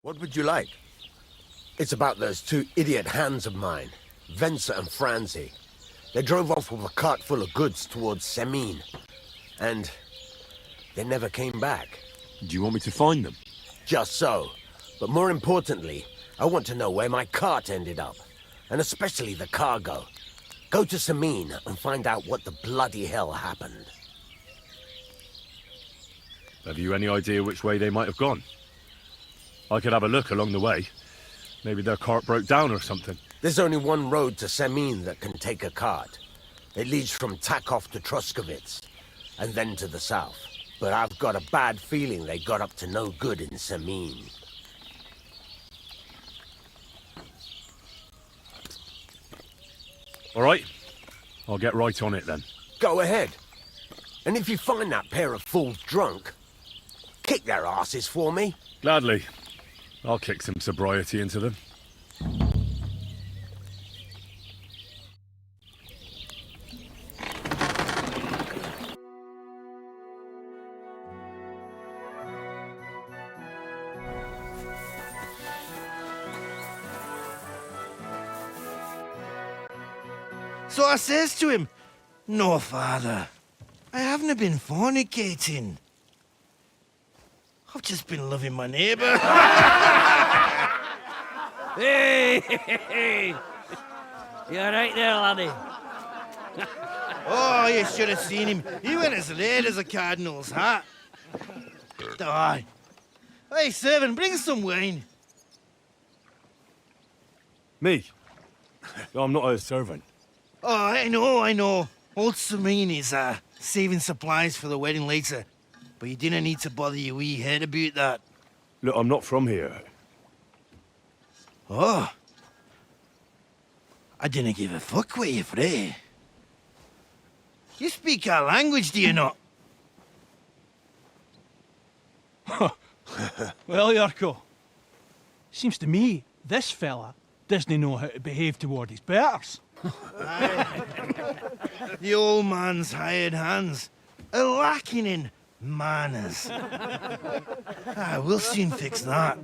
What would you like? It's about those two idiot hands of mine, Ventza and Franzi. They drove off with a cart full of goods towards Semine, and they never came back. Do you want me to find them? Just so. But more importantly, I want to know where my cart ended up, and especially the cargo. Go to Semine and find out what the bloody hell happened. Have you any idea which way they might have gone? I could have a look along the way. Maybe their cart broke down or something. There's only one road to Semine that can take a cart. It leads from Tachov to Troskovitz, and then to the south. But I've got a bad feeling they got up to no good in Semine. All right. I'll get right on it then. Go ahead. And if you find that pair of fools drunk, kick their asses for me. Gladly. I'll kick some sobriety into them. So I says to him, "No, father, I haven't been fornicating. I've just been loving my neighbour." Hey! You alright there, laddie? Oh, you should have seen him. He went as red as a cardinal's hat. Aye. Hey, servant, bring some wine. Me? I'm not a servant. Oh, I know. Old Semine is saving supplies for the wedding later. But you didn't need to bother your wee head about that. Look, I'm not from here. Oh. I didn't give a fuck what you pray. You speak our language, do you not? Well, Yarko, seems to me this fella doesn't know how to behave toward his betters. The old man's hired hands are lacking in manners. We'll soon fix that.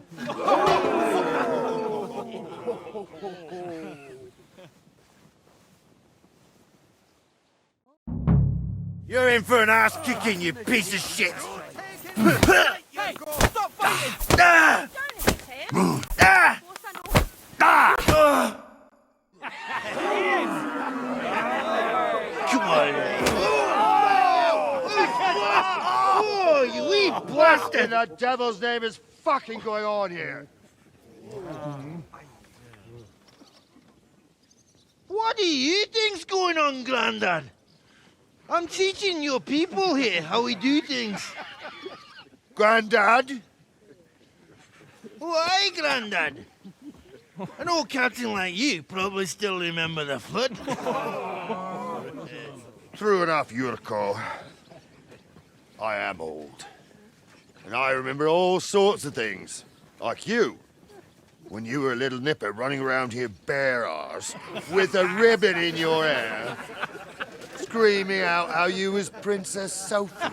You're in for an ass kicking, you piece of shit! Hey, stop fighting! Come on. Oh, you wee What in the devil's name is fucking going on here? What do you think's going on, Grandad? I'm teaching your people here how we do things. Grandad? Why, Grandad? An old captain like you probably still remember the flood. True enough, Yurko. I am old. And I remember all sorts of things. Like you. When you were a little nipper running around here bare arse, with a ribbon in your hair, screaming out how you was Princess Sophie.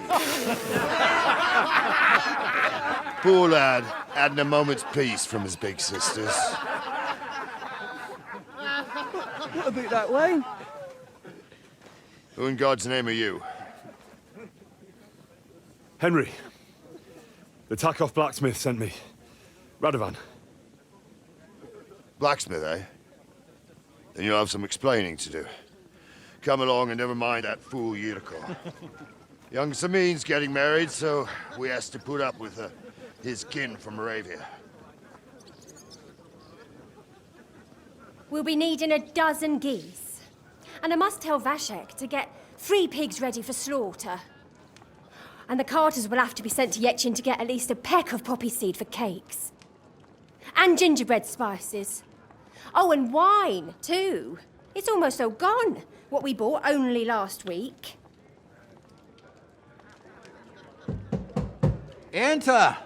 Poor lad, hadn't a moment's peace from his big sisters. What about that wine? Who in God's name are you? Henry. The Tachov blacksmith sent me. Radovan. Blacksmith, eh? Then you'll have some explaining to do. Come along and never mind that fool Yurko. Young Semine's getting married, so we has to put up with his kin from Moravia. We'll be needing a dozen geese. And I must tell Vashek to get 3 pigs ready for slaughter. And the carters will have to be sent to Yechin to get at least a peck of poppy seed for cakes. And gingerbread spices. Oh, and wine, too. It's almost all gone, what we bought only last week. Enter!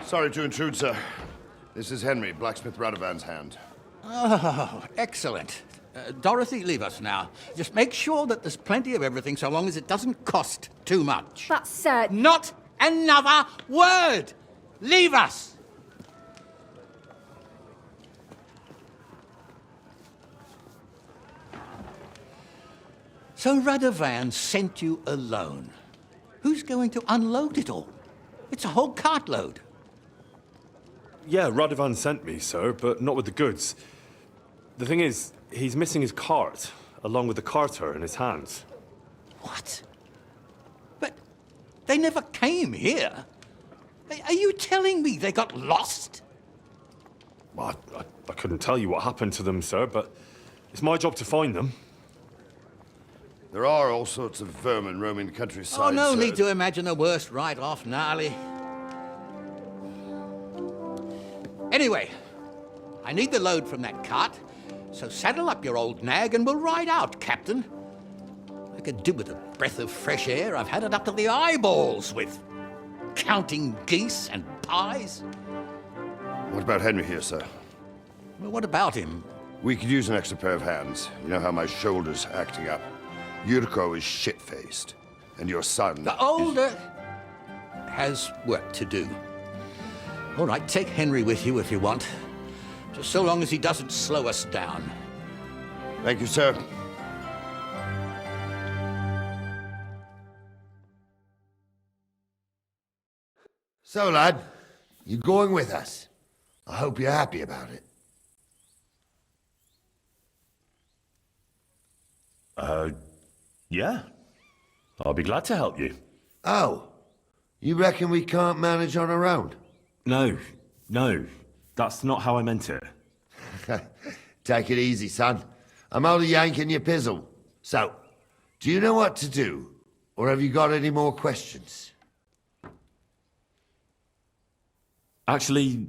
Sorry to intrude, sir. This is Henry, Blacksmith Radovan's hand. Oh, excellent. Dorothy, leave us now. Just make sure that there's plenty of everything so long as it doesn't cost too much. But, sir... Not another word! leave us! So Radovan sent you alone. Who's going to unload it all? It's a whole cartload. Yeah, Radovan sent me, sir, but not with the goods. The thing is, he's missing his cart, along with the carter in his hands. What? But they never came here. Are you telling me they got lost? Well, I couldn't tell you what happened to them, sir, but it's my job to find them. There are all sorts of vermin roaming the countryside. Oh, no sir. need to imagine the worst right off, Gnarly. Anyway, I need the load from that cart, so saddle up your old nag and we'll ride out, Captain. I could do with a breath of fresh air. I've had it up to the eyeballs with counting geese and pies. What about Henry here, sir? Well, what about him? We could use an extra pair of hands. You know how my shoulder's acting up. Yurko is shit-faced, and your son... The older has work to do. All right, take Henry with you if you want. Just so long as he doesn't slow us down. Thank you, sir. So, lad, you're going with us. I hope you're happy about it. Yeah. I'll be glad to help you. Oh, you reckon we can't manage on our own? No, that's not how I meant it. Take it easy, son. I'm only yanking your pizzle. So, do you know what to do? Or have you got any more questions? Actually,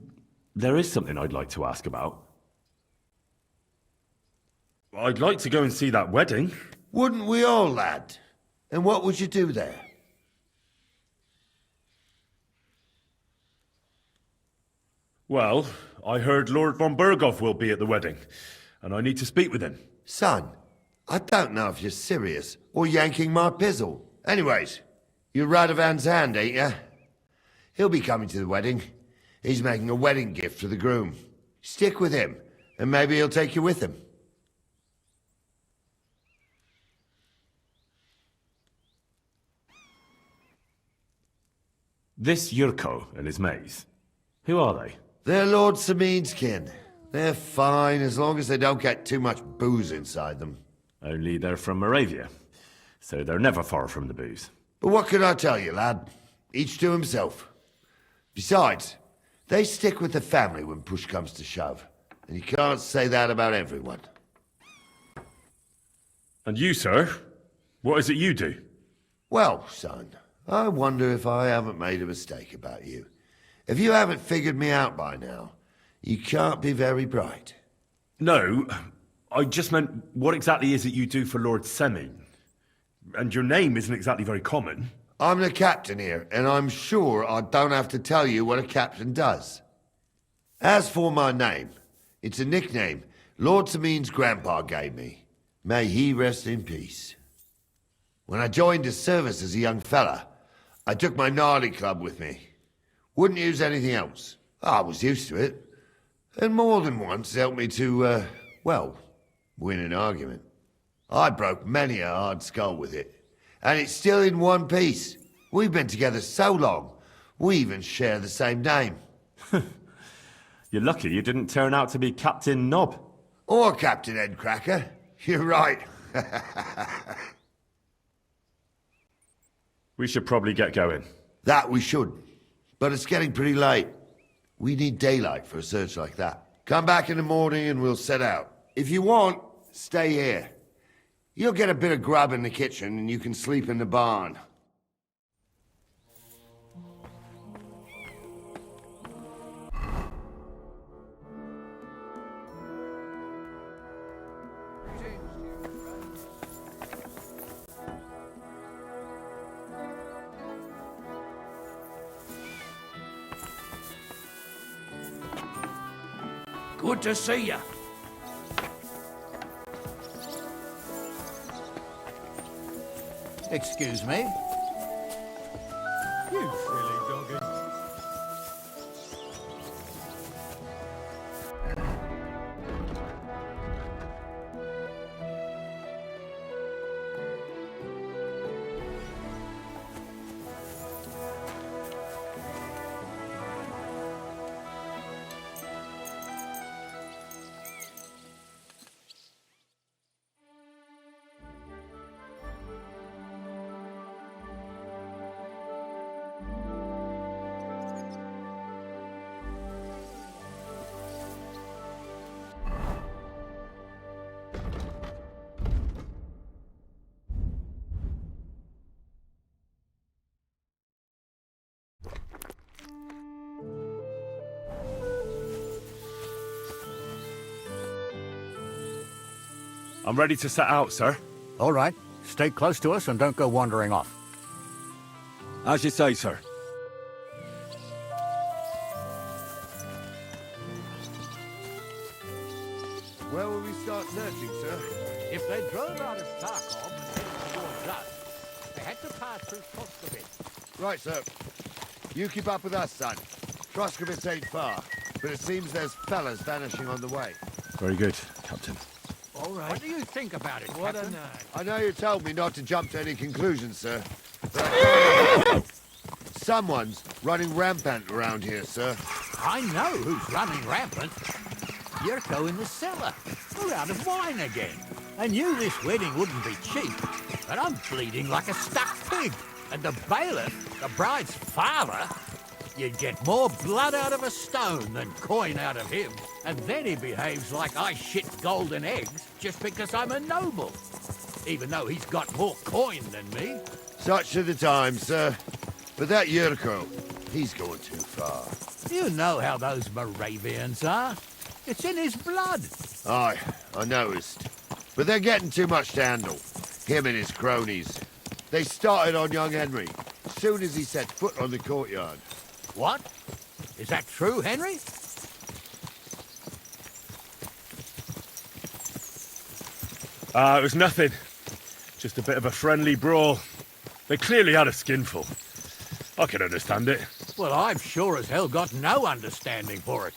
there is something I'd like to ask about. I'd like to go and see that wedding. Wouldn't we all, lad? And what would you do there? Well, I heard Lord von Burgov will be at the wedding, and I need to speak with him. Son, I don't know if you're serious or yanking my pizzle. Anyways, you're Radovan's hand, ain't you? He'll be coming to the wedding. He's making a wedding gift for the groom. Stick with him, and maybe he'll take you with him. This Yurko and his mates, who are they? They're Lord Semine's kin. They're fine as long as they don't get too much booze inside them. Only they're from Moravia, so they're never far from the booze. But what can I tell you, lad? Each to himself. Besides, they stick with the family when push comes to shove. And you can't say that about everyone. And you, sir? What is it you do? Well, son, I wonder if I haven't made a mistake about you. If you haven't figured me out by now, you can't be very bright. No, I just meant, what exactly is it you do for Lord Semine? And your name isn't exactly very common. I'm the captain here, and I'm sure I don't have to tell you what a captain does. As for my name, it's a nickname Lord Semine's grandpa gave me. May he rest in peace. When I joined his service as a young fella, I took my gnarly club with me. Wouldn't use anything else. I was used to it. And more than once helped me to, well, win an argument. I broke many a hard skull with it. And it's still in one piece. We've been together so long, we even share the same name. You're lucky you didn't turn out to be Captain Knob. Or Captain Headcracker. You're right. We should probably get going. That we should. But it's getting pretty late. We need daylight for a search like that. Come back in the morning and we'll set out. If you want, stay here. You'll get a bit of grub in the kitchen and you can sleep in the barn. Good to see you. Excuse me. You silly doggy. I'm ready to set out, sir. All right. Stay close to us and don't go wandering off. As you say, sir. Where will we start searching, sir? If they drove out of Tachov and headed towards us, they had to pass through Crossroads. Right, sir. You keep up with us, son. Crossroads ain't far, but it seems there's fellas vanishing on the way. Very good, Captain. All right. What do you think about it, What a Captain? night. I know you told me not to jump to any conclusions, sir. But someone's running rampant around here, sir. I know who's running rampant. Yurko in the cellar. We're out of wine again. I knew this wedding wouldn't be cheap, but I'm bleeding like a stuck pig. And the bailiff, the bride's father, you'd get more blood out of a stone than coin out of him. And then he behaves like I shit golden eggs just because I'm a noble. Even though he's got more coin than me. Such are the times, sir. But that Yurko, he's going too far. You know how those Moravians are. It's in his blood. Aye, I noticed. But they're getting too much to handle. Him and his cronies. They started on young Henry, as soon as he set foot on the courtyard. What? Is that true, Henry? It was nothing. Just a bit of a friendly brawl. They clearly had a skinful. I can understand it. Well, I've sure as hell got no understanding for it.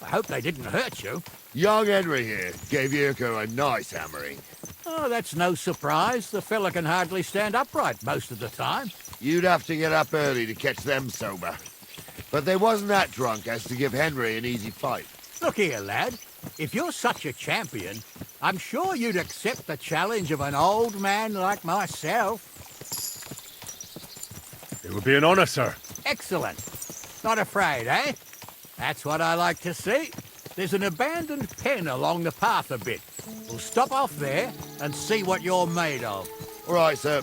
I hope they didn't hurt you. Young Henry here gave Yurko a nice hammering. Oh, that's no surprise. The fella can hardly stand upright most of the time. You'd have to get up early to catch them sober. But they wasn't that drunk as to give Henry an easy fight. Look here, lad. If you're such a champion, I'm sure you'd accept the challenge of an old man like myself. It would be an honor, sir. Excellent. Not afraid, eh? That's what I like to see. There's an abandoned pen along the path a bit. We'll stop off there and see what you're made of. All right, sir.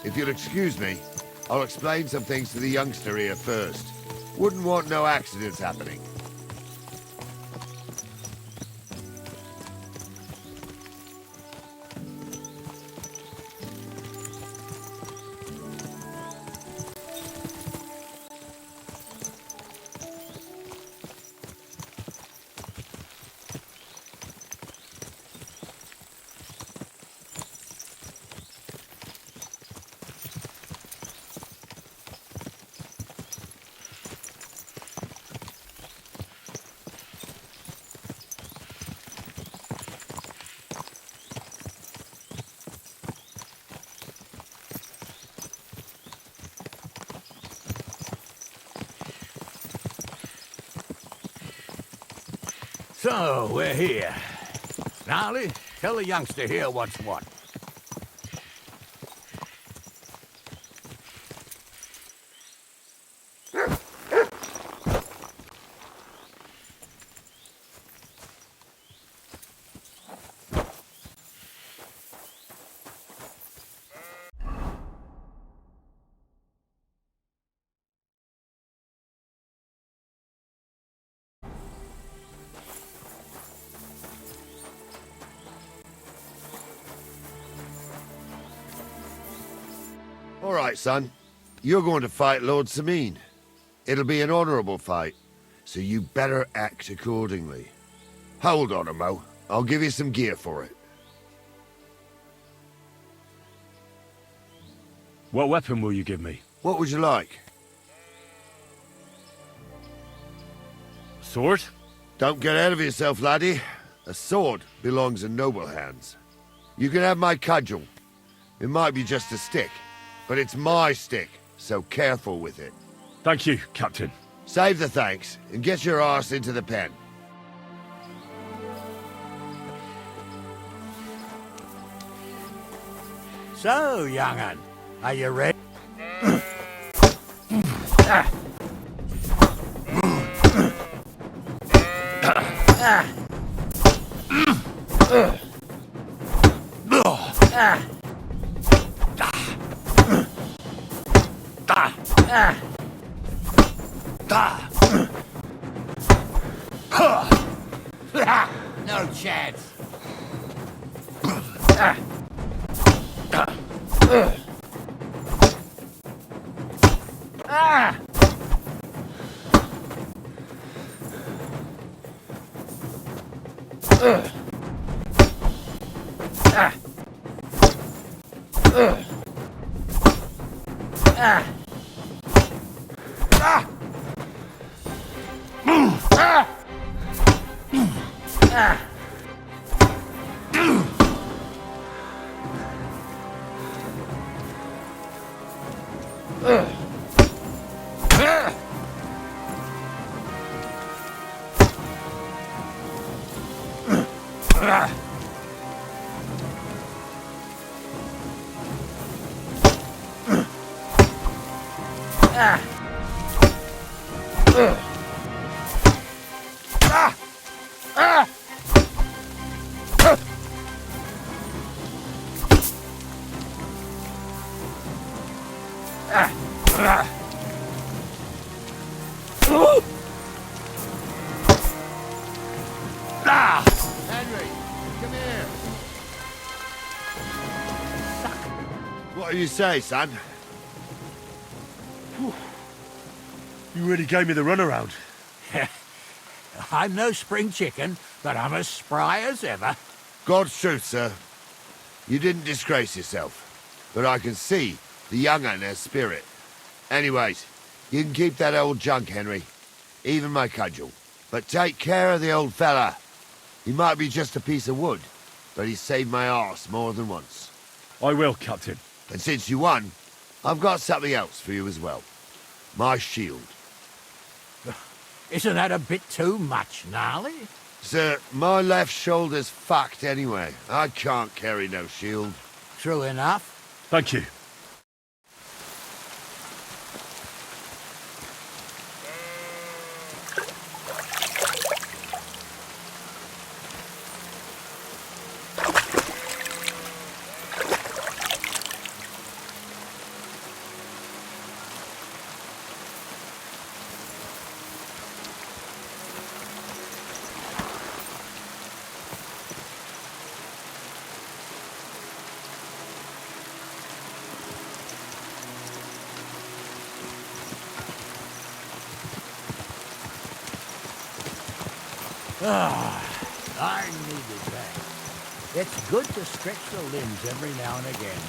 If you'll excuse me, I'll explain some things to the youngster here first. Wouldn't want no accidents happening. So, we're here. Gnarly, tell the youngster here what's what. All right, son. You're going to fight Lord Semine. It'll be an honorable fight, so you better act accordingly. Hold on a mo. I'll give you some gear for it. What weapon will you give me? What would you like? Sword? Don't get ahead of yourself, laddie. A sword belongs in noble hands. You can have my cudgel. It might be just a stick, but it's my stick, so careful with it. Thank you, Captain. Save the thanks, and get your arse into the pen. So, young'un, are you ready? No chance. Henry, come here. What do you say, son? You really gave me the runaround. I'm no spring chicken, but I'm as spry as ever. God's truth, sir. You didn't disgrace yourself, but I can see the young un has spirit. Anyways, you can keep that old junk, Henry. Even my cudgel. But take care of the old fella. He might be just a piece of wood, but he saved my arse more than once. I will, Captain. And since you won, I've got something else for you as well. My shield. Isn't that a bit too much, Gnarly? Sir, my left shoulder's fucked anyway. I can't carry no shield. True enough. Thank you. I needed that. It's good to stretch the limbs every now and again.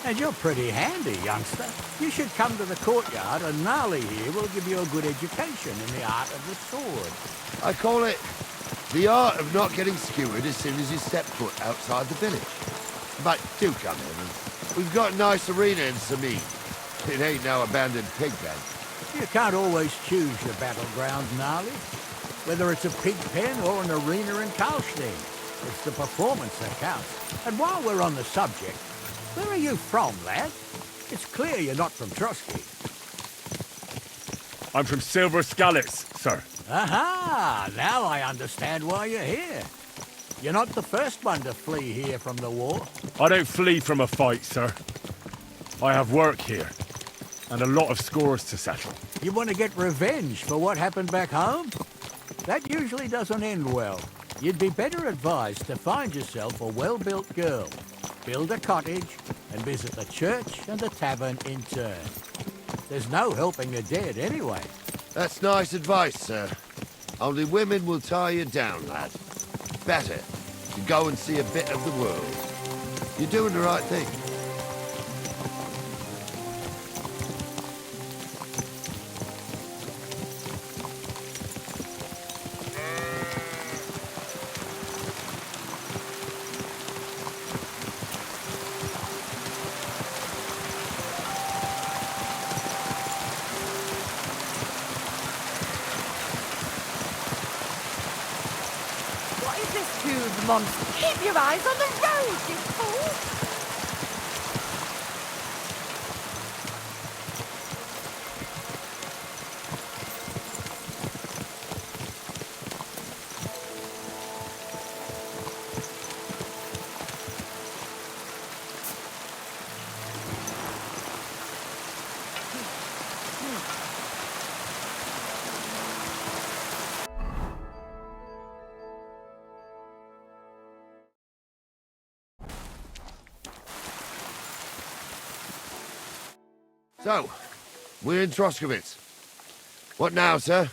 And you're pretty handy, youngster. You should come to the courtyard, and Gnarly here will give you a good education in the art of the sword. I call it the art of not getting skewered as soon as you step foot outside the village. But do come in. We've got a nice arena in Semine. It ain't no abandoned pig pen. You can't always choose your battleground, Gnarly. Whether it's a pig pen or an arena in Karlstein, it's the performance that counts. And while we're on the subject, where are you from, lad? It's clear you're not from Trotsky. I'm from Silver Scallops, sir. Aha! Now I understand why you're here. You're not the first one to flee here from the war. I don't flee from a fight, sir. I have work here, and a lot of scores to settle. You want to get revenge for what happened back home? That usually doesn't end well. You'd be better advised to find yourself a well-built girl, build a cottage, and visit the church and the tavern in turn. There's no helping the dead anyway. That's nice advice, sir. Only women will tie you down, lad. Better to go and see a bit of the world. You're doing the right thing. What is this huge monster? Keep your eyes on the road, you fool! So, we're in Troskowitz. What now, sir?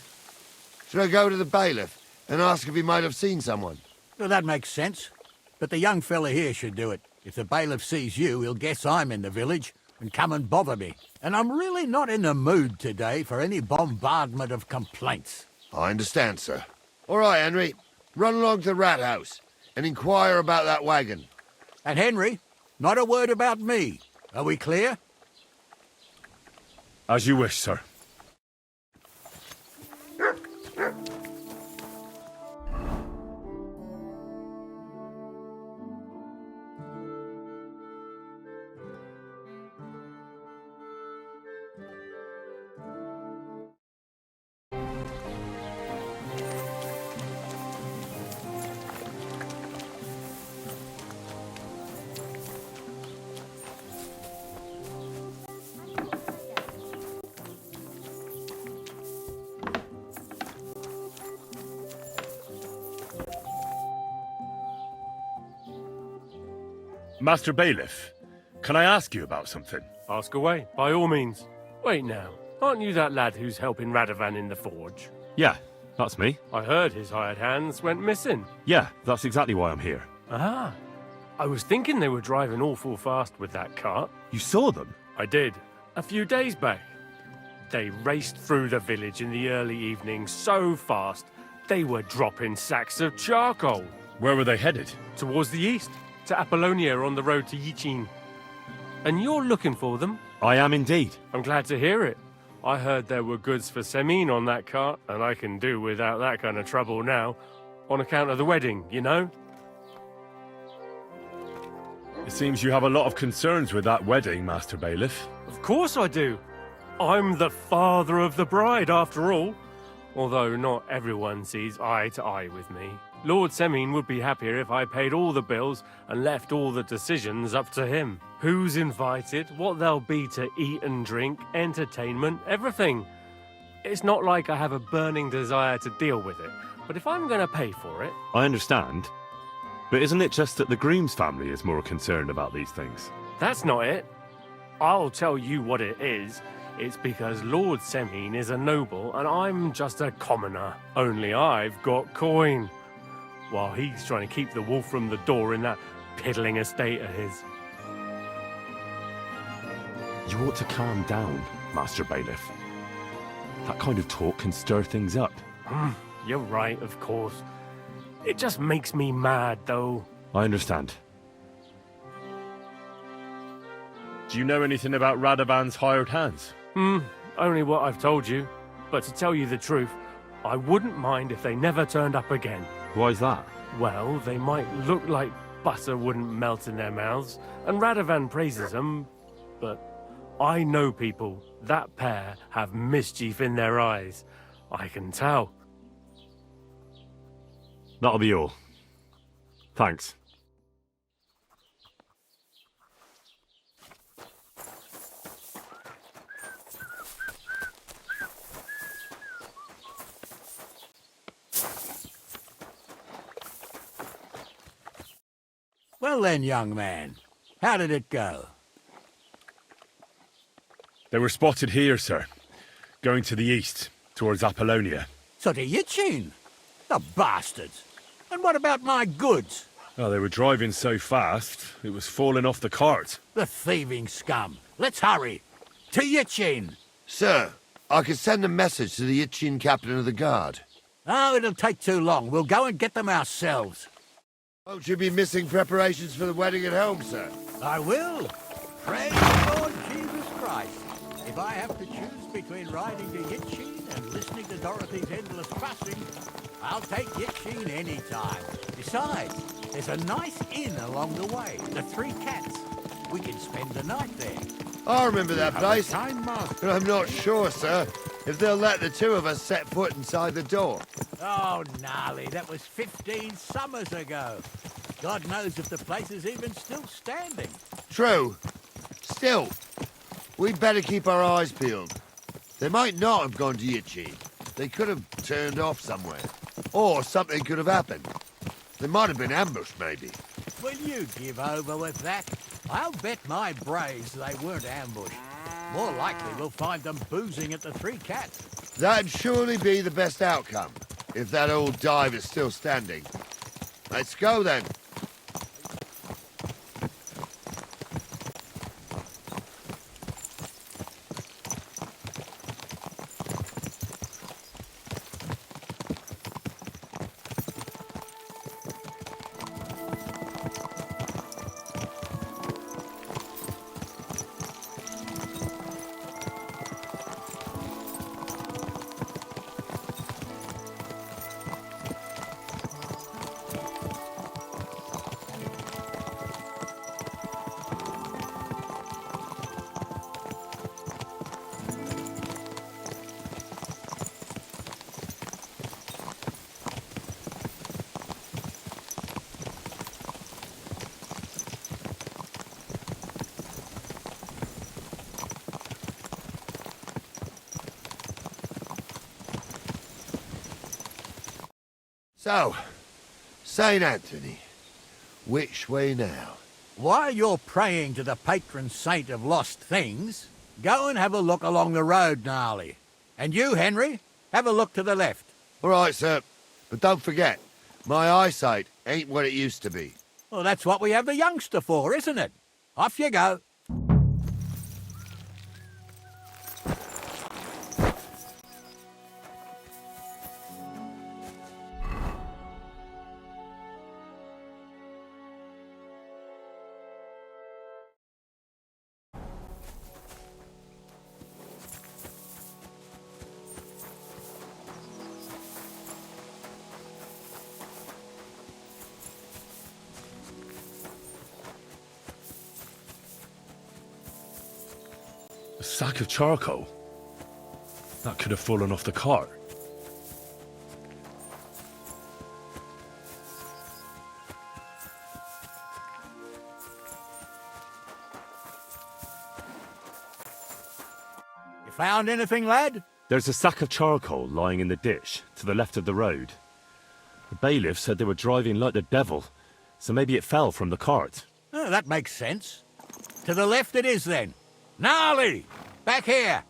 Should I go to the bailiff and ask if he might have seen someone? Well, that makes sense. But the young fella here should do it. If the bailiff sees you, he'll guess I'm in the village and come and bother me. And I'm really not in the mood today for any bombardment of complaints. I understand, sir. All right, Henry. Run along to the rat house and inquire about that wagon. And Henry, not a word about me. Are we clear? As you wish, sir. Master Bailiff, can I ask you about something? Ask away, by all means. Wait now, aren't you that lad who's helping Radovan in the forge? Yeah, that's me. I heard his hired hands went missing. Yeah, that's exactly why I'm here. Ah, I was thinking they were driving awful fast with that cart. You saw them? I did, a few days back. They raced through the village in the early evening so fast, they were dropping sacks of charcoal. Where were they headed? Towards the east, to Apollonia on the road to Yichin. And you're looking for them? I am indeed. I'm glad to hear it. I heard there were goods for Semine on that cart, and I can do without that kind of trouble now, on account of the wedding, you know? It seems you have a lot of concerns with that wedding, Master Bailiff. Of course I do. I'm the father of the bride, after all. Although not everyone sees eye to eye with me. Lord Semine would be happier if I paid all the bills and left all the decisions up to him. Who's invited, what there'll be to eat and drink, entertainment, everything. It's not like I have a burning desire to deal with it, but if I'm going to pay for it... I understand. But isn't it just that the groom's family is more concerned about these things? That's not it. I'll tell you what it is. It's because Lord Semine is a noble and I'm just a commoner. Only I've got coin. While he's trying to keep the wolf from the door in that piddling estate of his. You ought to calm down, Master Bailiff. That kind of talk can stir things up. You're right, of course. It just makes me mad, though. I understand. Do you know anything about Radovan's hired hands? Only what I've told you. But to tell you the truth, I wouldn't mind if they never turned up again. Why's that? Well, they might look like butter wouldn't melt in their mouths, and Radovan praises them, but I know people. That pair have mischief in their eyes. I can tell. That'll be all. Thanks. Well then, young man, how did it go? They were spotted here, sir. Going to the east, towards Apollonia. So to Yichin? The bastards! And what about my goods? Oh, they were driving so fast, it was falling off the cart. The thieving scum! Let's hurry! To Yichin! Sir, I could send a message to the Yichin captain of the guard. Oh, it'll take too long. We'll go and get them ourselves. Won't you be missing preparations for the wedding at home, sir? I will. Praise the Lord Jesus Christ. If I have to choose between riding to Yichin and listening to Dorothy's endless fussing, I'll take Yichin any time. Besides, there's a nice inn along the way, the Three Cats. We can spend the night there. I remember that place, Time, master. but I'm not sure, sir, if they'll let the two of us set foot inside the door. Oh, Gnarly, that was 15 summers ago. God knows if the place is even still standing. True. Still, we'd better keep our eyes peeled. They might not have gone to Yichin. They could have turned off somewhere. Or something could have happened. They might have been ambushed, maybe. Will you give over with that? I'll bet my braves they weren't ambushed. More likely we'll find them boozing at the Three Cats. That'd surely be the best outcome, if that old dive is still standing. Let's go then. So, St. Anthony, which way now? While you're praying to the patron saint of lost things, go and have a look along the road, Gnarly. And you, Henry, have a look to the left. All right, sir. But don't forget, my eyesight ain't what it used to be. Well, that's what we have the youngster for, isn't it? Off you go. A sack of charcoal? That could have fallen off the cart. You found anything, lad? There's a sack of charcoal lying in the ditch to the left of the road. The bailiff said they were driving like the devil, so maybe it fell from the cart. Oh, that makes sense. To the left it is, then. Gnarly! Back here!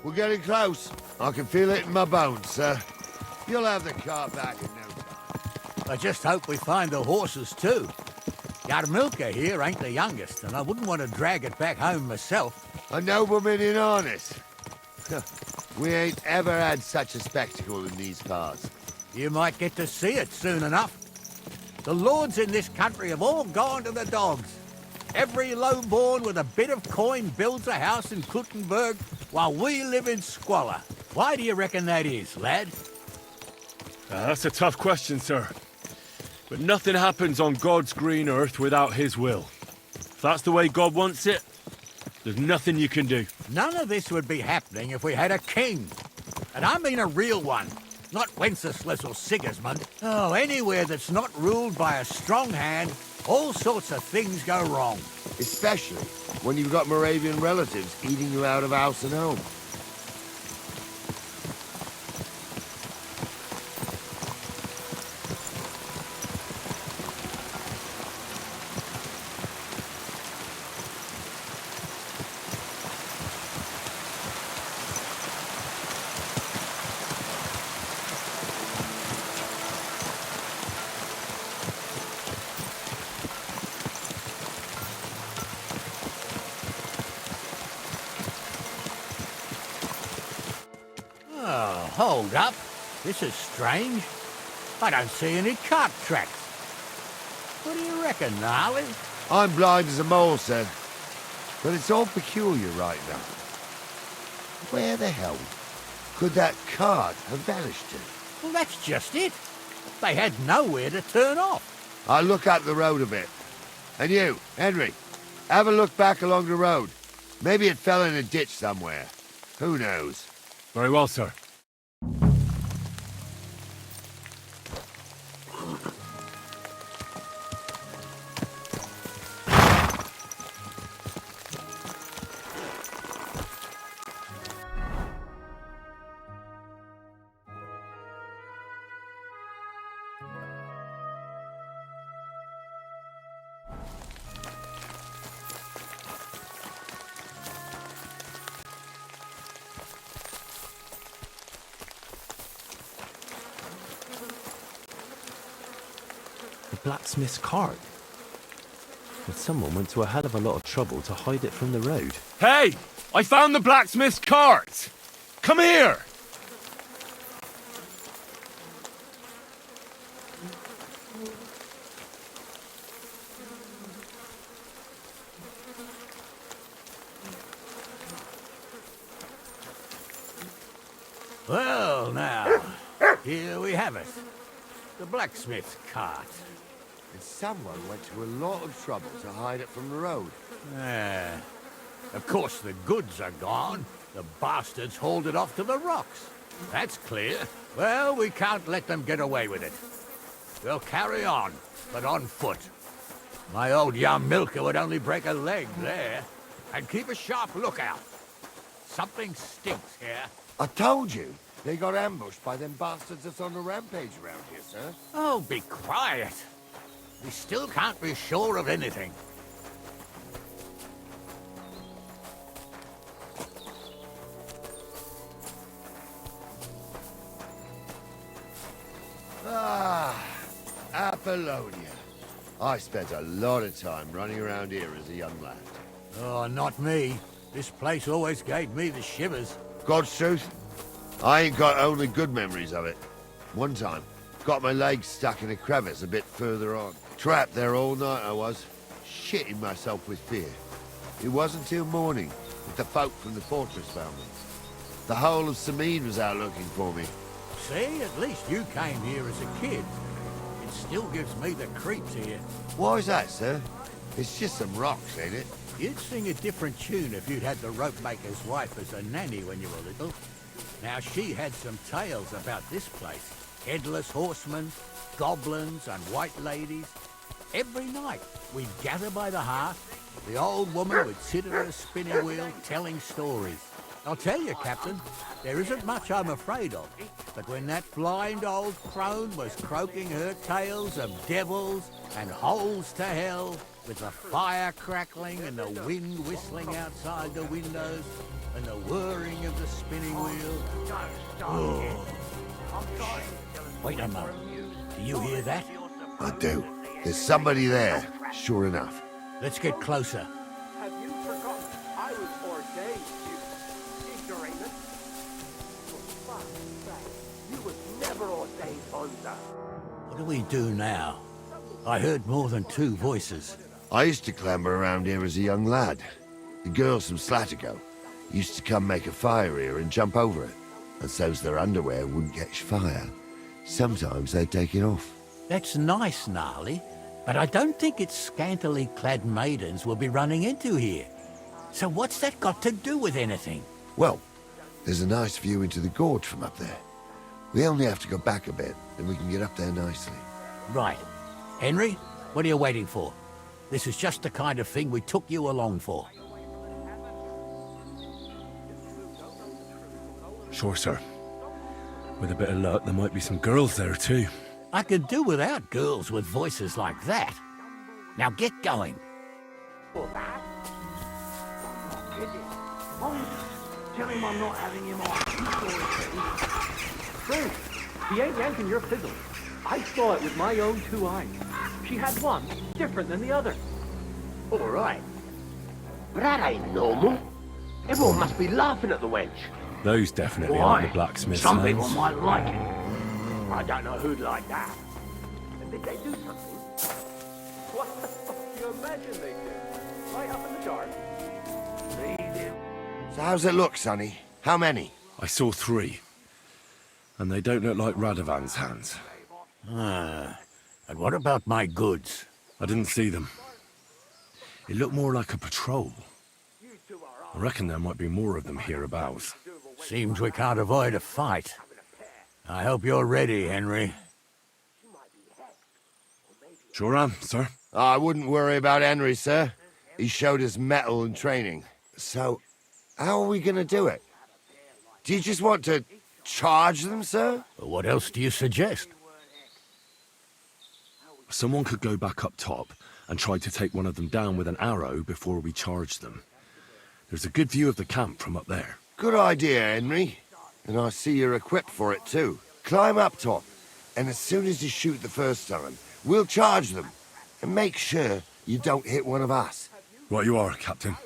We're getting close. I can feel it in my bones, sir. You'll have the car back in no time. I just hope we find the horses, too. Yarmilka here ain't the youngest, and I wouldn't want to drag it back home myself. A nobleman in harness. We ain't ever had such a spectacle in these parts. You might get to see it soon enough. The lords in this country have all gone to the dogs. Every lowborn with a bit of coin builds a house in Kuttenberg, while we live in squalor. Why do you reckon that is, lad? That's a tough question, sir. But nothing happens on God's green earth without his will. If that's the way God wants it, there's nothing you can do. None of this would be happening if we had a king. And I mean a real one, not Wenceslas or Sigismund. Oh, anywhere that's not ruled by a strong hand, all sorts of things go wrong. Especially when you've got Moravian relatives eating you out of house and home. Oh, hold up. This is strange. I don't see any cart tracks. What do you reckon, Gnarly? I'm blind as a mole, sir. But it's all peculiar right now. Where the hell could that cart have vanished to? Well, that's just it. They had nowhere to turn off. I'll look up the road a bit. And you, Henry, have a look back along the road. Maybe it fell in a ditch somewhere. Who knows? Very well, sir. The blacksmith's cart. But someone went to a hell of a lot of trouble to hide it from the road. Hey! I found the blacksmith's cart! Come here! Well, now, here we have it. The blacksmith's cart. And someone went to a lot of trouble to hide it from the road. Of course, the goods are gone. The bastards hauled it off to the rocks. That's clear. Well, we can't let them get away with it. We'll carry on, but on foot. My old young milker would only break a leg there. And keep a sharp lookout. Something stinks here. I told you, they got ambushed by them bastards that's on the rampage around here, sir. Oh, be quiet. We still can't be sure of anything. Ah, Apollonia. I spent a lot of time running around here as a young lad. Oh, not me. This place always gave me the shivers. God's truth, I ain't got only good memories of it. One time, got my legs stuck in a crevice a bit further on. Trapped there all night I was, shitting myself with fear. It wasn't till morning that the folk from the fortress found me. The whole of Semine was out looking for me. See, at least you came here as a kid. It still gives me the creeps here. Why's that, sir? It's just some rocks, ain't it? You'd sing a different tune if you'd had the rope maker's wife as a nanny when you were little. Now, she had some tales about this place. Headless horsemen, goblins, and white ladies. Every night, we'd gather by the hearth. The old woman would sit at her spinning wheel telling stories. I'll tell you, Captain, there isn't much I'm afraid of. But when that blind old crone was croaking her tales of devils and holes to hell, with the fire crackling and the wind whistling outside the windows, and the whirring of the spinning wheel. Oh. Wait a moment. Do you hear that? I do. There's somebody there, sure enough. Let's get closer. Have you forgotten I was ordained to ignorate? You was never ordained under. What do we do now? I heard more than two voices. I used to clamber around here as a young lad. The girls from Slatigo used to come make a fire here and jump over it. And so's their underwear wouldn't catch fire. Sometimes they'd take it off. That's nice, Gnarly, but I don't think it's scantily clad maidens we'll be running into here. So what's that got to do with anything? Well, there's a nice view into the gorge from up there. We only have to go back a bit, and we can get up there nicely. Right. Henry, what are you waiting for? This is just the kind of thing we took you along for. Sure, sir. With a bit of luck, there might be some girls there, too. I could do without girls with voices like that. Now get going. For that? Tell him I'm not having him on. Frank, he ain't yanking your fiddle. I saw it with my own two eyes. She had one different than the other. All right. But that ain't normal. Everyone must be laughing at the wench. Those definitely aren't the blacksmith's Some hands. people might like it. I don't know who'd like that. And did they do something? What the fuck do you imagine they did? Right up in the dark. So how's it look, Sonny? How many? I saw 3. And they don't look like Radovan's hands. And what about my goods? I didn't see them. It looked more like a patrol. I reckon there might be more of them hereabouts. Seems we can't avoid a fight. I hope you're ready, Henry. Sure am, sir. I wouldn't worry about Henry, sir. He showed us mettle and training. So, how are we gonna do it? Do you just want to charge them, sir? What else do you suggest? Someone could go back up top and try to take one of them down with an arrow before we charge them. There's a good view of the camp from up there. Good idea, Henry. And I see you're equipped for it, too. Climb up top, and as soon as you shoot the first time, We'll charge them. And make sure you don't hit one of us. Right you are, Captain.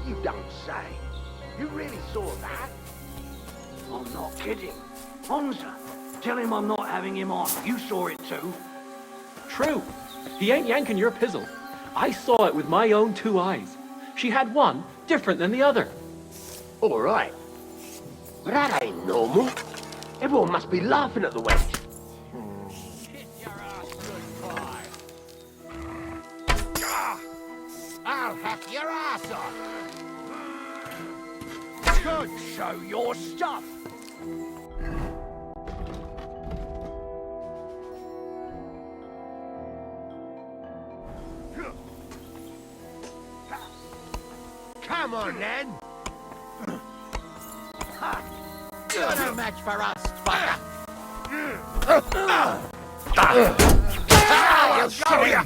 You don't say. You really saw that? I'm not kidding. Honza, tell him I'm not having him on. You saw it too. True. He ain't yanking your pizzle. I saw it with my own 2 eyes. She had one different than the other. All right. But that ain't normal. Everyone must be laughing at the wench. I'll hack your ass off. Good, show your stuff. Come on, then. You're no match for us, fucker. I'll show you.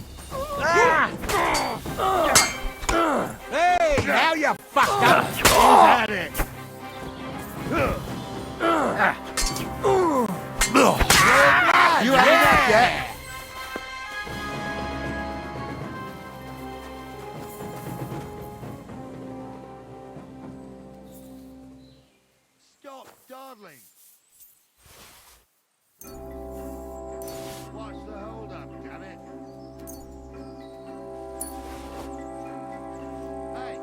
Hey, now you fucked up. Who's at it? You ain't up yet. Stop dawdling. Watch the hold up, damn it. Hey,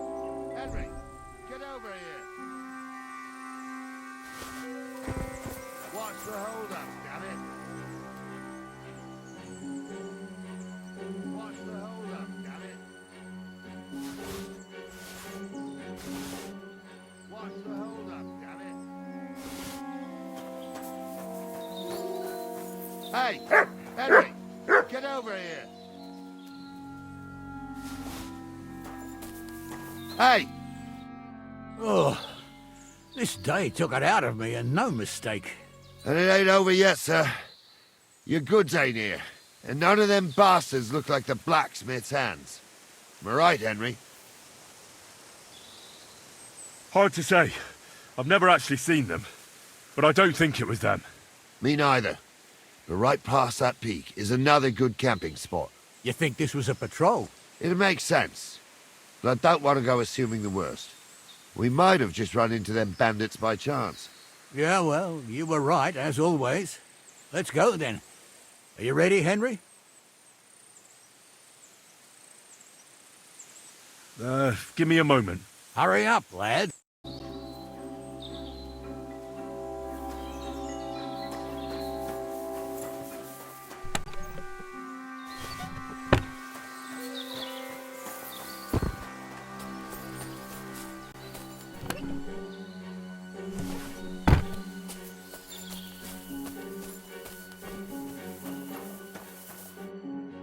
Henry, get over here. Watch the hold up, damn it. Watch the hold up, damn it. Watch the hold up, damn it. Hey, Henry, get over here. Hey! Oh, this day took it out of me, and no mistake. And it ain't over yet, sir. Your goods ain't here. And none of them bastards look like the blacksmith's hands. Am I right, Henry? Hard to say. I've never actually seen them. But I don't think it was them. Me neither. But right past that peak is another good camping spot. You think this was a patrol? It makes sense. But I don't want to go assuming the worst. We might have just run into them bandits by chance. Yeah, well, you were right, as always. Let's go, then. Are you ready, Henry? Give me a moment. Hurry up, lad.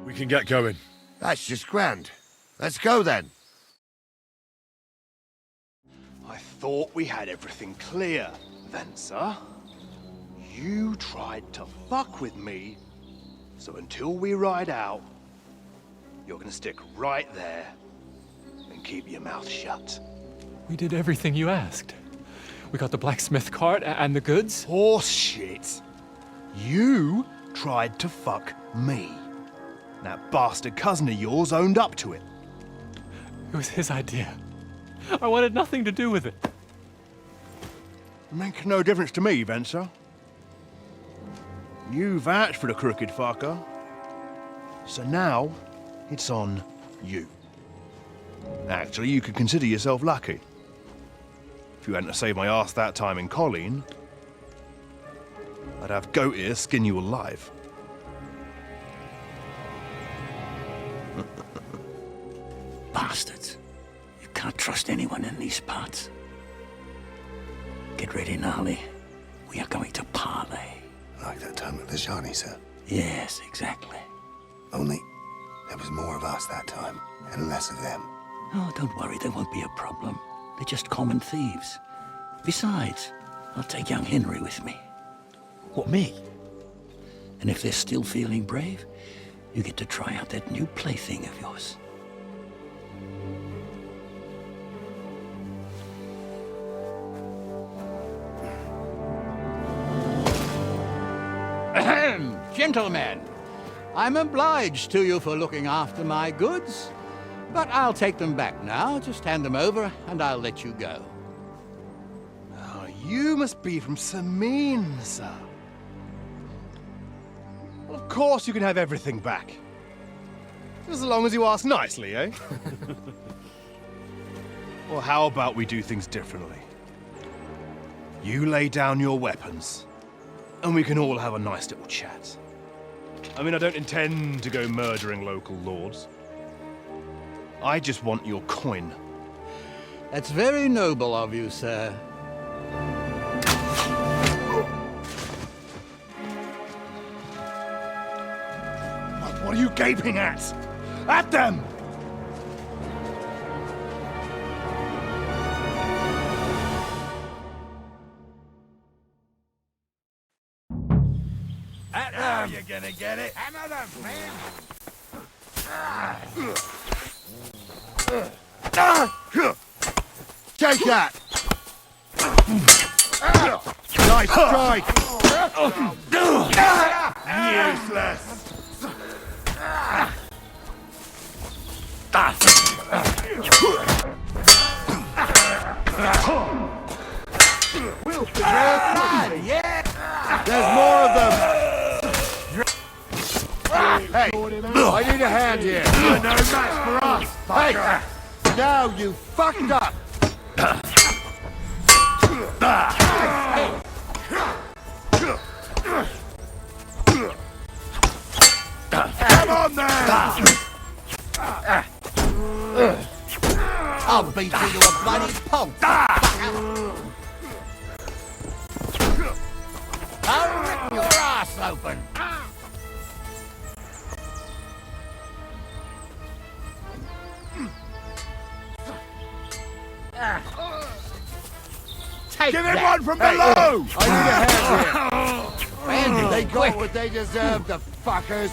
We can get going. That's just grand. Let's go, then. I thought we had everything clear, Ventza. You tried to fuck with me, so until we ride out, you're gonna stick right there and keep your mouth shut. We did everything you asked. We got the blacksmith cart and the goods. Horse shit. You tried to fuck me. That bastard cousin of yours owned up to it. It was his idea. I wanted nothing to do with it. Make no difference to me, Ventza. You vouched for the crooked fucker. So now, it's on you. Actually, you could consider yourself lucky. If you hadn't saved my ass that time in Colleen, I'd have goat ear skin you alive. Bastards. You can't trust anyone in these parts. Get ready, Gnarly. We are going to parley. Like that time at the Johnny, sir? Yes, exactly. Only there was more of us that time, and less of them. Oh, don't worry, there won't be a problem. They're just common thieves. Besides, I'll take young Henry with me. What, me? And if they're still feeling brave, you get to try out that new plaything of yours. Ahem, gentlemen, I'm obliged to you for looking after my goods, but I'll take them back now. Just hand them over, and I'll let you go. Oh, you must be from Semine, sir. Well, of course you can have everything back. Just as long as you ask nicely, eh? Well, how about we do things differently? You lay down your weapons, and we can all have a nice little chat. I mean, I don't intend to go murdering local lords. I just want your coin. That's very noble of you, sir. What are you gaping at? At them! Now you're gonna get it. Hammer them, man! Take that! Nice strike! Useless! There's more of them! Hey, I need a hand here. You're no match for us, fucker! Hey, now you fucked up! Come on then! I'll beat you to a bloody pulp, fucker! I'll rip your ass open! Take Give him that. one from below! I need a hand here. Randy, They got quick. what they deserved, the fuckers.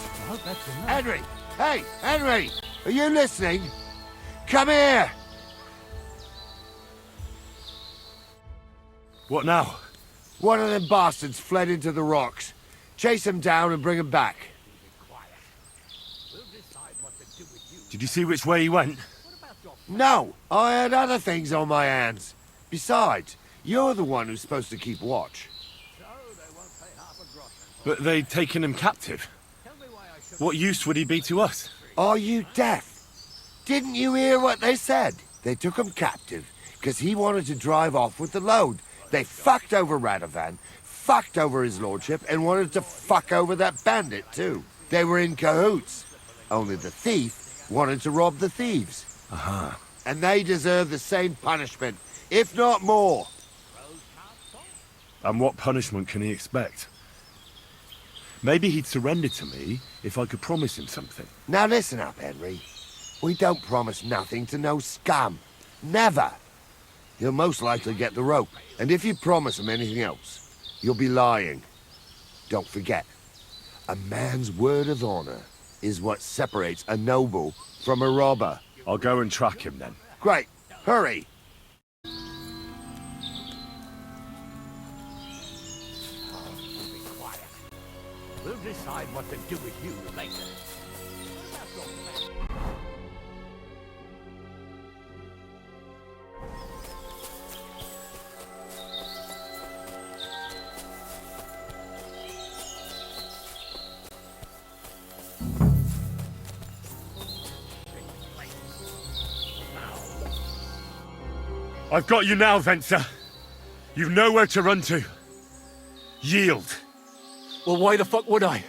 Henry! Hey, Henry! Are you listening? Come here! What now? One of them bastards fled into the rocks. Chase him down and bring him back. Did you see which way he went? No, I had other things on my hands. Besides, you're the one who's supposed to keep watch. But they'd taken him captive. What use would he be to us? Are you deaf? Didn't you hear what they said? They took him captive because he wanted to drive off with the load. They fucked over Radovan, fucked over his lordship, and wanted to fuck over that bandit too. They were in cahoots. Only the thief wanted to rob the thieves. And they deserve the same punishment, if not more. And what punishment can he expect? Maybe he'd surrender to me if I could promise him something. Now listen up, Henry. We don't promise nothing to no scum. Never. He'll most likely get the rope. And if you promise him anything else, you'll be lying. Don't forget, a man's word of honor is what separates a noble from a robber. I'll go and track him then. Great. Hurry. We'll decide what to do with you later. I've got you now, Ventza. You've nowhere to run to. Yield. Well, why the fuck would I?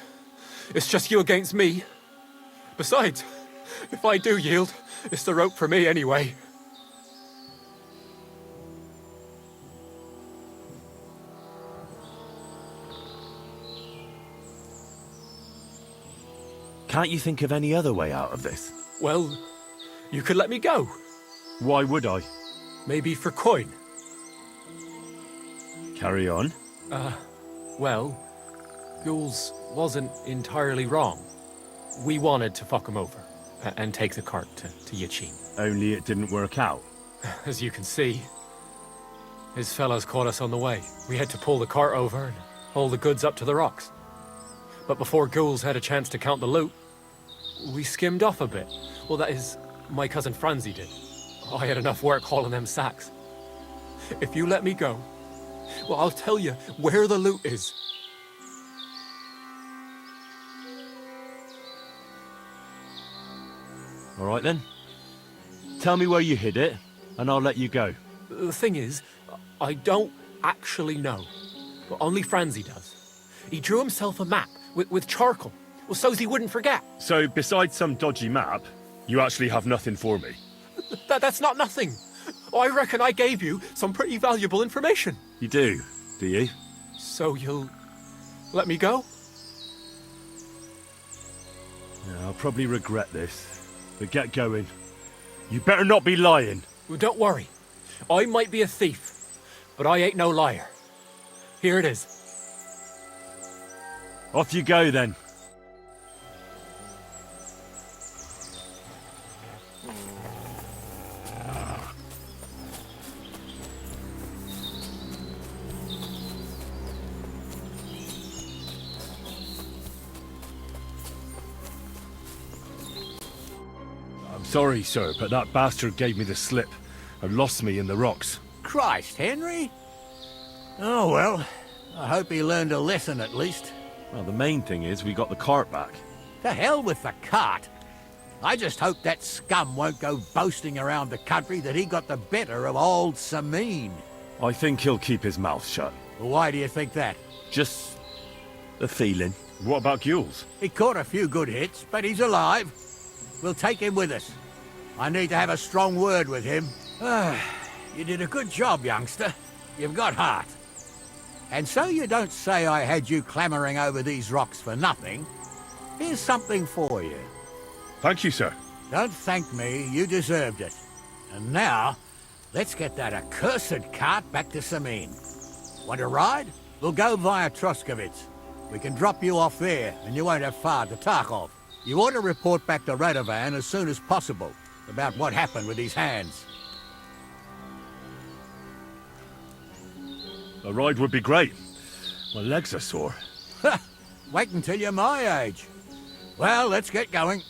It's just you against me. Besides, if I do yield, it's the rope for me anyway. Can't you think of any other way out of this? Well, you could let me go. Why would I? Maybe for coin. Carry on. Well, Ghouls wasn't entirely wrong. We wanted to fuck him over and take the cart to Yachin. Only it didn't work out. As you can see, his fellows caught us on the way. We had to pull the cart over and haul the goods up to the rocks. But before ghouls had a chance to count the loot, we skimmed off a bit. Well, that is, my cousin Franzi did. I had enough work hauling them sacks. If you let me go, well, I'll tell you where the loot is. All right then. Tell me where you hid it, and I'll let you go. The thing is, I don't actually know. But only Franzi does. He drew himself a map with charcoal, well, so's he wouldn't forget. So, besides some dodgy map, you actually have nothing for me? That's not nothing. I reckon I gave you some pretty valuable information. You do you? So you'll let me go? Yeah, I'll probably regret this, but get going. You better not be lying. Well, don't worry. I might be a thief, but I ain't no liar. Here it is. Off you go, then. I'm sorry, sir, but that bastard gave me the slip and lost me in the rocks. Christ, Henry. Oh, well, I hope he learned a lesson at least. Well, the main thing is we got the cart back. To hell with the cart. I just hope that scum won't go boasting around the country that he got the better of old Semine. I think he'll keep his mouth shut. Well, why do you think that? Just a feeling. What about Gules? He caught a few good hits, but he's alive. We'll take him with us. I need to have a strong word with him. You did a good job, youngster. You've got heart. And so you don't say I had you clambering over these rocks for nothing. Here's something for you. Thank you, sir. Don't thank me, you deserved it. And now, let's get that accursed cart back to Semine. Want to ride? We'll go via Troskovitz. We can drop you off there, and you won't have far to Tachov. You ought to report back to Radovan as soon as possible about what happened with these hands. A ride would be great. My legs are sore. Wait until you're my age. Well, let's get going.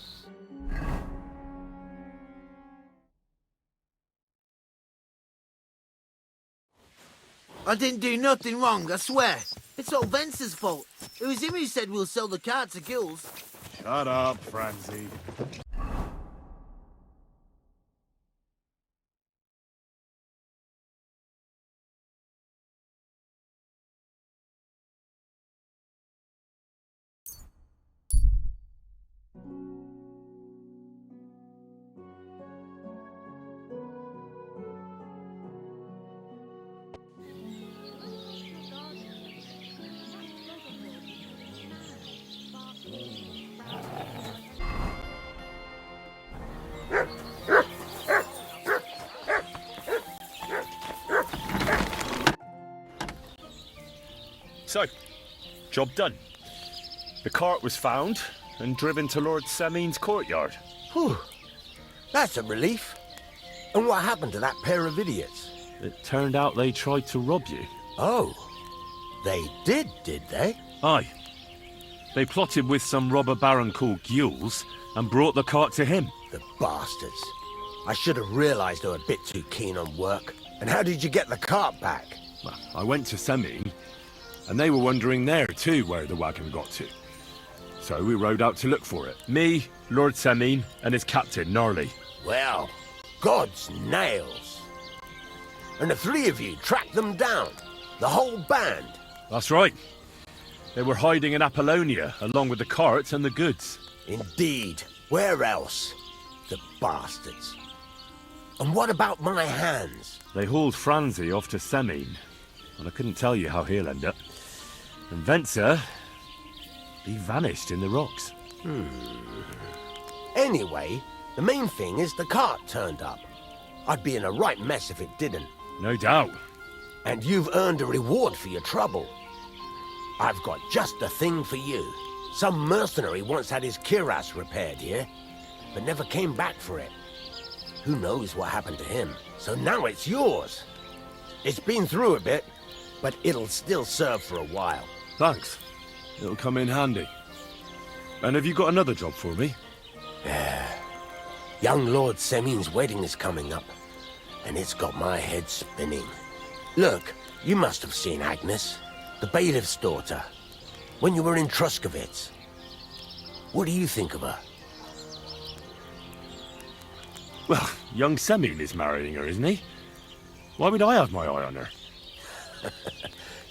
I didn't do nothing wrong, I swear. It's all Venza's fault. It was him who said we'll sell the cart to Gules. Shut up, Franzi. So, job done. The cart was found and driven to Lord Semine's courtyard. Whew. That's a relief. And what happened to that pair of idiots? It turned out they tried to rob you. Oh. They did they? Aye. They plotted with some robber baron called Gules and brought the cart to him. The bastards. I should have realized they were a bit too keen on work. And how did you get the cart back? Well, I went to Semine, and they were wondering there too where the wagon got to. So we rode out to look for it. Me, Lord Semine, and his captain, Gnarly. Well, God's nails. And the three of you tracked them down? The whole band? That's right. They were hiding in Apollonia, along with the carts and the goods. Indeed. Where else? The bastards. And what about my hands? They hauled Franzi off to Semine, and I couldn't tell you how he'll end up. And Ventza, he vanished in the rocks. Anyway, the main thing is the cart turned up. I'd be in a right mess if it didn't. No doubt. And you've earned a reward for your trouble. I've got just the thing for you. Some mercenary once had his cuirass repaired here, but never came back for it. Who knows what happened to him? So now it's yours. It's been through a bit, but it'll still serve for a while. Thanks. It'll come in handy. And have you got another job for me? Young Lord Semine's wedding is coming up, and it's got my head spinning. Look, you must have seen Agnes, the bailiff's daughter, when you were in Truskovitz. What do you think of her? Well, young Semine is marrying her, isn't he? Why would I have my eye on her?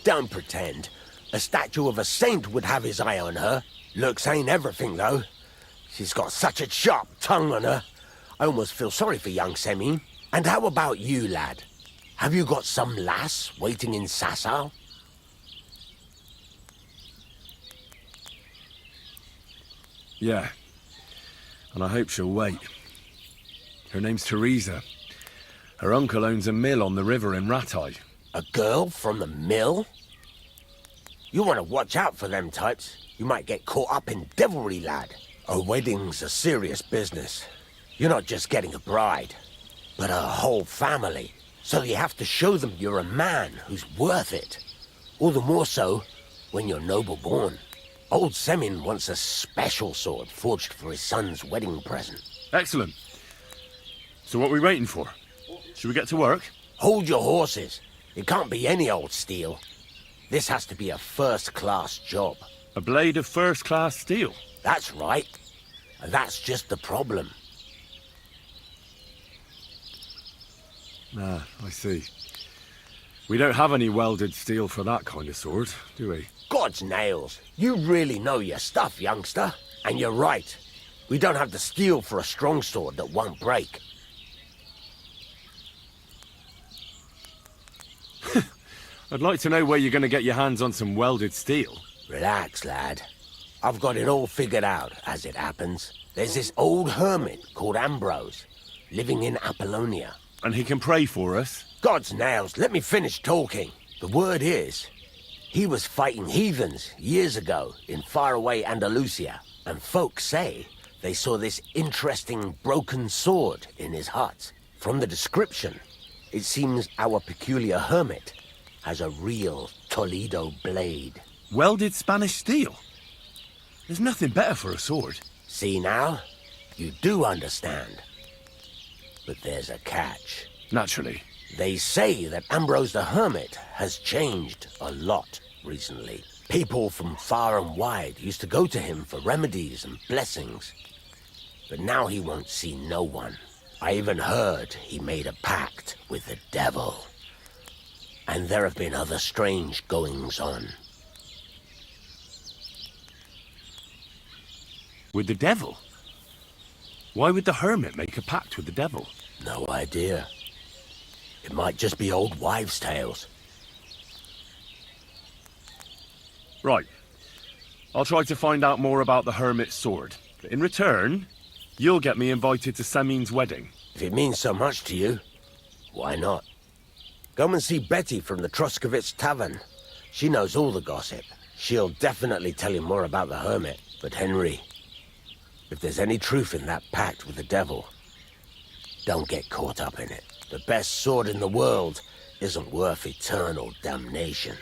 Don't pretend. A statue of a saint would have his eye on her. Looks ain't everything, though. She's got such a sharp tongue on her. I almost feel sorry for young Semine. And how about you, lad? Have you got some lass waiting in Sasau? Yeah. And I hope she'll wait. Her name's Teresa. Her uncle owns a mill on the river in Ratai. A girl from the mill? You want to watch out for them types. You might get caught up in devilry, lad. A wedding's a serious business. You're not just getting a bride, but a whole family. So you have to show them you're a man who's worth it. All the more so when you're noble-born. Old Semine wants a special sword forged for his son's wedding present. Excellent. So what are we waiting for? Should we get to work? Hold your horses. It can't be any old steel. This has to be a first-class job. A blade of first-class steel? That's right. And that's just the problem. Ah, I see. We don't have any welded steel for that kind of sword, do we? God's nails. You really know your stuff, youngster. And you're right. We don't have the steel for a strong sword that won't break. I'd like to know where you're going to get your hands on some welded steel. Relax, lad. I've got it all figured out, as it happens. There's this old hermit called Ambrose, living in Apollonia. And he can pray for us? God's nails, let me finish talking. The word is, he was fighting heathens years ago in faraway Andalusia, and folks say they saw this interesting broken sword in his hut. From the description, it seems our peculiar hermit has a real Toledo blade. Welded Spanish steel? There's nothing better for a sword. See now? You do understand. But there's a catch. Naturally. They say that Ambrose the Hermit has changed a lot recently. People from far and wide used to go to him for remedies and blessings. But now he won't see no one. I even heard he made a pact with the devil. And there have been other strange goings-on. With the devil? Why would the hermit make a pact with the devil? No idea. It might just be old wives' tales. Right. I'll try to find out more about the hermit's sword. But in return, you'll get me invited to Semine's wedding. If it means so much to you, why not? Come and see Betty from the Truskovitz Tavern. She knows all the gossip. She'll definitely tell you more about the hermit. But Henry, if there's any truth in that pact with the devil, don't get caught up in it. The best sword in the world isn't worth eternal damnation.